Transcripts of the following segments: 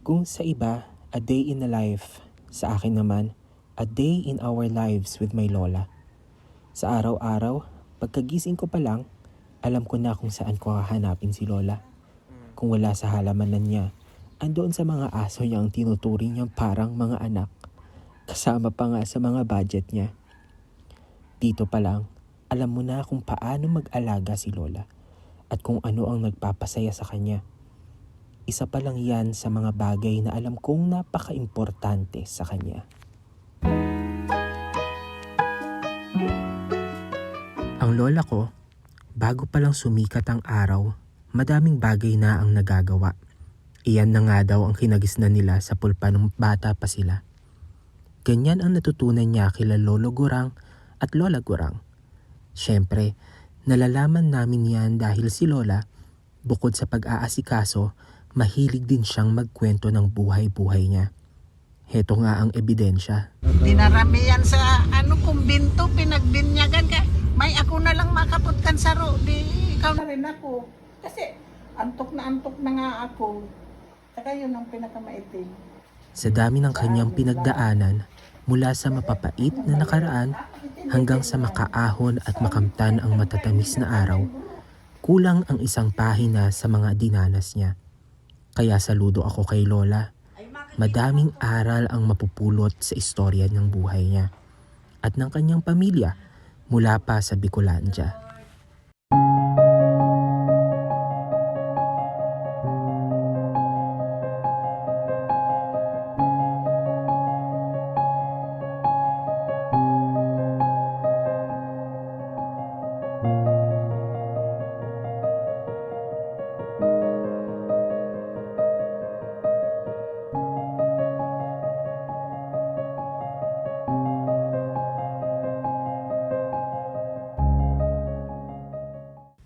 Kung sa iba, a day in a life, sa akin naman, a day in our lives with my lola. Sa araw-araw, pagkagising ko pa lang, alam ko na kung saan ko hahanapin si lola. Kung wala sa halamanan niya, andoon sa mga aso niya ang tinuturing niyang parang mga anak. Kasama pa nga sa mga budget niya. Dito pa lang, alam mo na kung paano mag-alaga si lola at kung ano ang nagpapasaya sa kanya. Isa pa lang yan sa mga bagay na alam kong napaka-importante sa kanya. Ang lola ko, bago pa lang sumikat ang araw, madaming bagay na ang nagagawa. Iyan na nga daw ang kinagisnan nila sa pulpa nung bata pa sila. Ganyan ang natutunan niya kila Lolo Gurang at Lola Gurang. Siyempre, nalalaman namin yan dahil si Lola, bukod sa pag-aasikaso, mahilig din siyang magkwento ng buhay-buhay niya. Heto nga ang ebidensya. Dinaramihan sa kumbinto, pinagbinyagan ka. May ako na lang makaputkan sa ro. Di ikaw na rin ako. Kasi antok na nga ako. Saka yun ang pinakamaitim. Sa dami ng kanyang pinagdaanan, mula sa mapapait na nakaraan hanggang sa makaahon at makamtan ang matatamis na araw, kulang ang isang pahina sa mga dinanas niya. Kaya saludo ako kay Lola. Madaming aral ang mapupulot sa istorya ng buhay niya at ng kanyang pamilya mula pa sa Bicolandia.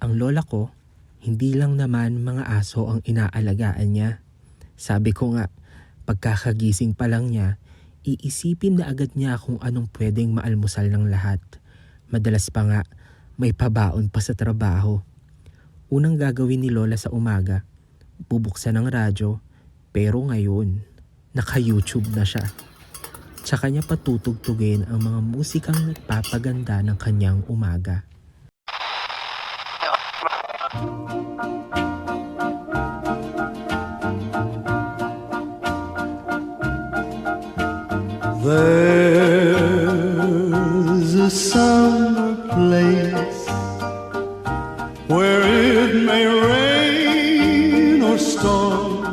Ang lola ko, hindi lang naman mga aso ang inaalagaan niya. Sabi ko nga, pagkakagising pa lang niya, iisipin na agad niya kung anong pwedeng maalmusal ng lahat. Madalas pa nga, may pabaon pa sa trabaho. Unang gagawin ni Lola sa umaga, bubuksan ng radyo, pero ngayon, naka-YouTube na siya. Tsaka niya patutugtugin ang mga musikang nagpapaganda ng kanyang umaga. There's a summer place where it may rain or storm,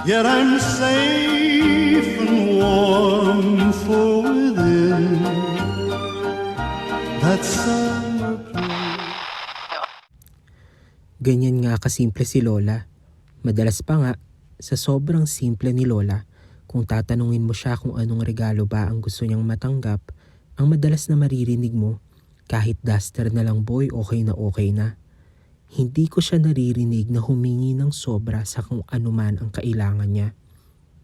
yet I'm safe and warm, for within that summer place. Ganyan nga kasimple si Lola. Madalas pa nga, sa sobrang simple ni Lola, kung tatanungin mo siya kung anong regalo ba ang gusto niyang matanggap, ang madalas na maririnig mo, kahit duster na lang boy, okay na. Hindi ko siya naririnig na humingi ng sobra sa kung anuman ang kailangan niya.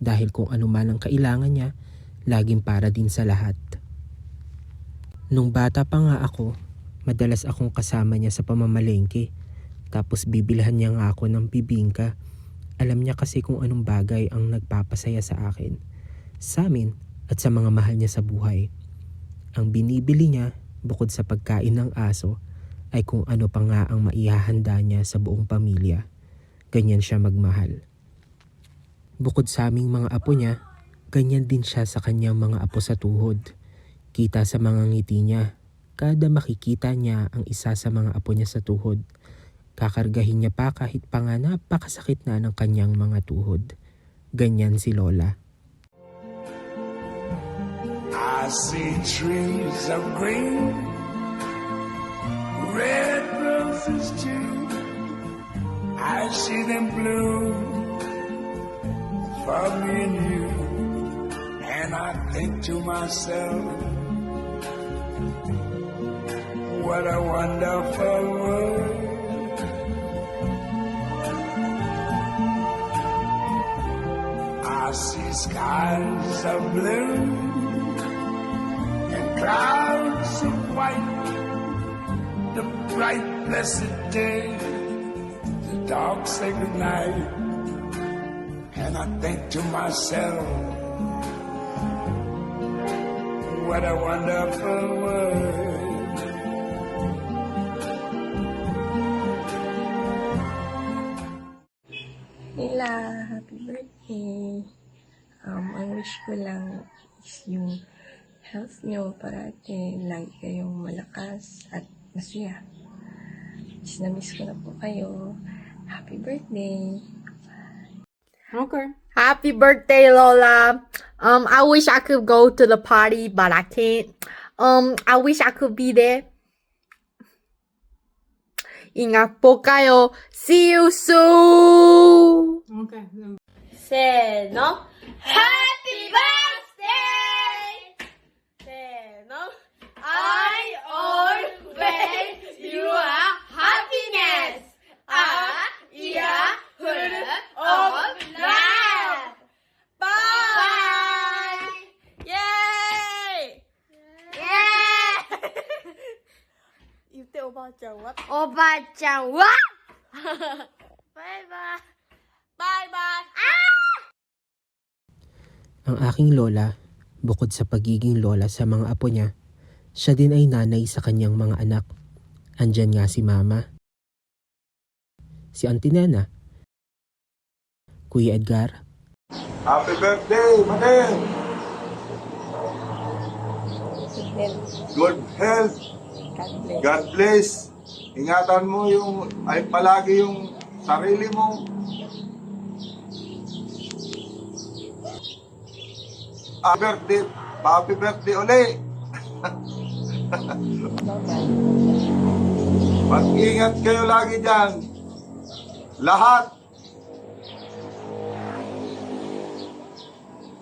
Dahil kung anuman ang kailangan niya, laging para din sa lahat. Nung bata pa nga ako, madalas akong kasama niya sa pamamalengke. Tapos bibilhan niya nga ako ng bibingka. Alam niya kasi kung anong bagay ang nagpapasaya sa akin, sa amin at sa mga mahal niya sa buhay. Ang binibili niya, bukod sa pagkain ng aso, ay kung ano pa nga ang maihahanda niya sa buong pamilya. Ganyan siya magmahal. Bukod sa aming mga apo niya, ganyan din siya sa kanyang mga apo sa tuhod. Kita sa mga ngiti niya, kada makikita niya ang isa sa mga apo niya sa tuhod, kakargahin niya pa kahit pa nga napakasakit na ng kanyang mga tuhod. Ganyan si Lola. I see trees of green, red roses too. I see them bloom for me and you. And I think to myself, what a wonderful world. I see skies of blue and clouds of white, the bright blessed day, the dark sacred night, and And I think to myself, what a wonderful world. Nila, happy birthday. Ang wish ko lang is yung health nyo parati. Lagi kayong malakas at masaya. Na-miss ko na po kayo. Happy birthday. Happy birthday, Lola. I wish I could go to the party, but I can't. I wish I could be there. Ingat po kayo. See you soon. Seno. Happy birthday. Seno. I always you are happiness. Of life. Bye. Yay. Yeah. 이때 오바짱 what? 오바짱 what? Bye bye. Bye bye. Ang aking lola, bukod sa pagiging lola sa mga apo niya, siya din ay nanay sa kanyang mga anak. Andyan nga si Mama, si Auntie Nena, Kuya Edgar, Happy birthday, Maneng! Good health. God bless. Ingatan mo ay palagi yung sarili mo. Happy birthday uli. Mag-ingat kayo lagi dyan. Lahat.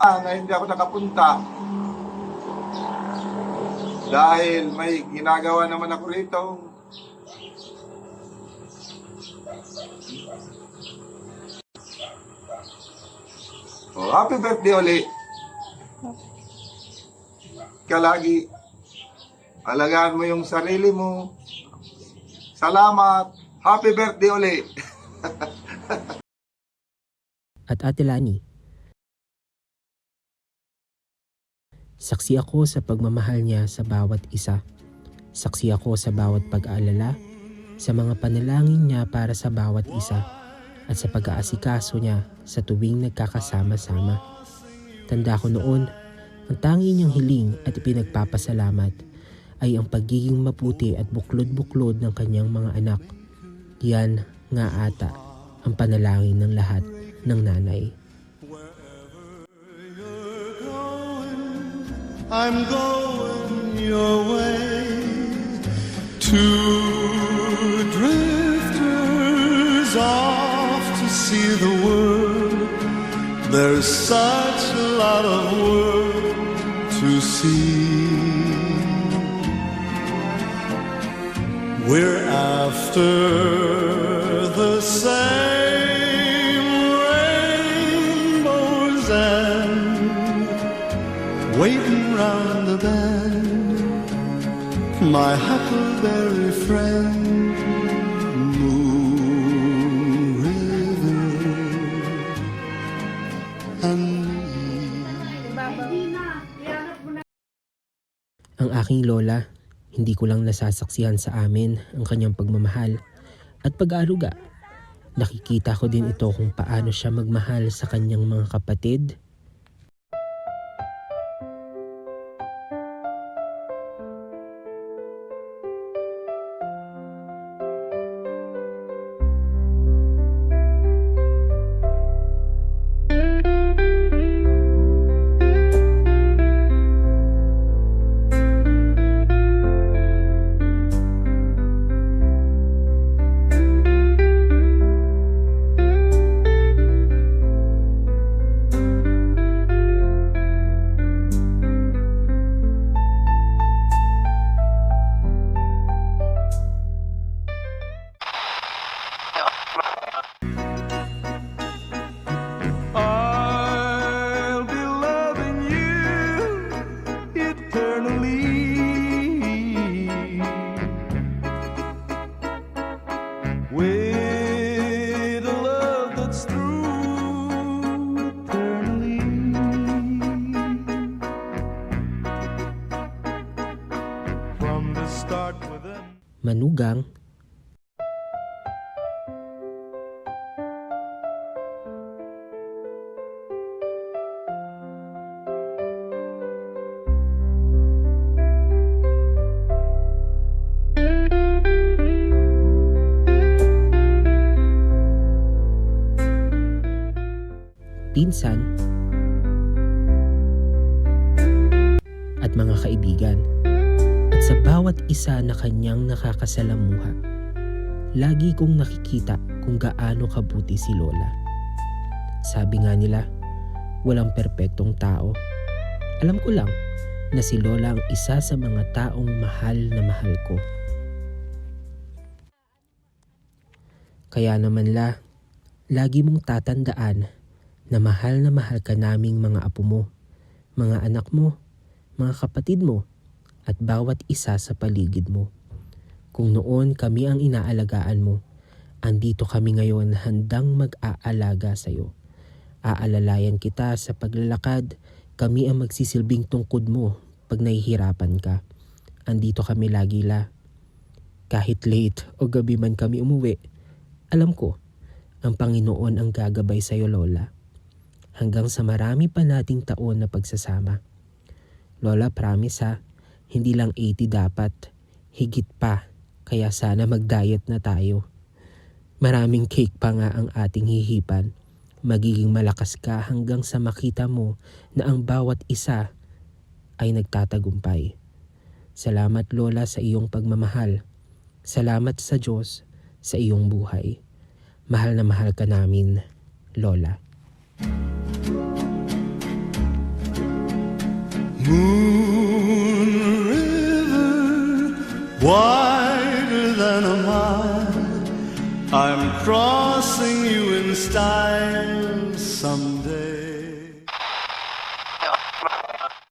Na hindi ako nakapunta dahil may ginagawa naman ako rito. Happy birthday uli. Kalagi alagaan mo yung sarili mo. Salamat. Happy birthday uli. at Ate Lani. Saksi ako sa pagmamahal niya sa bawat isa. Saksi ako sa bawat pag-aalala, sa mga panalangin niya para sa bawat isa, at sa pag-aasikaso niya sa tuwing nagkakasama-sama. Tanda ko noon, ang tangi niyang hiling at ipinagpapasalamat ay ang pagiging maputi at buklod-buklod ng kanyang mga anak. Yan nga ata ang panalangin ng lahat ng nanay. I'm going your way. Two drifters off to see the world. There's such a lot of world to see. We're after the same rainbows and waiting round the bend, my huckleberry friend, Moon River and me. Ang aking lola, hindi ko lang nasasaksihan sa amin ang kanyang pagmamahal at pag-aaruga. Nakikita ko din ito kung paano siya magmahal sa kanyang mga kapatid, manugang, pinsan, at mga kaibigan. At sa bawat isa na kanyang nakakasalamuha, lagi kong nakikita kung gaano kabuti si Lola. Sabi nga nila, walang perpektong tao. Alam ko lang na si Lola ang isa sa mga taong mahal na mahal ko. Kaya naman lagi mong tatandaan na mahal ka naming mga apo mo, mga anak mo, mga kapatid mo, at bawat isa sa paligid mo. Kung noon kami ang inaalagaan mo, andito kami ngayon handang mag-aalaga sa iyo. Aalalayan kita sa paglalakad, kami ang magsisilbing tungkod mo pag nahihirapan ka. Andito kami lagi Kahit late o gabi man kami umuwi, alam ko, ang Panginoon ang gagabay sa iyo, Lola. Hanggang sa marami pa nating taon na pagsasama. Lola, promise ha, hindi lang 80 dapat, higit pa, kaya sana mag-diet na tayo. Maraming cake pa nga ang ating hihipan. Magiging malakas ka hanggang sa makita mo na ang bawat isa ay nagtatagumpay. Salamat Lola sa iyong pagmamahal. Salamat sa Diyos sa iyong buhay. Mahal na mahal ka namin, Lola. Moon River, wider than a mile, I'm crossing you in style someday.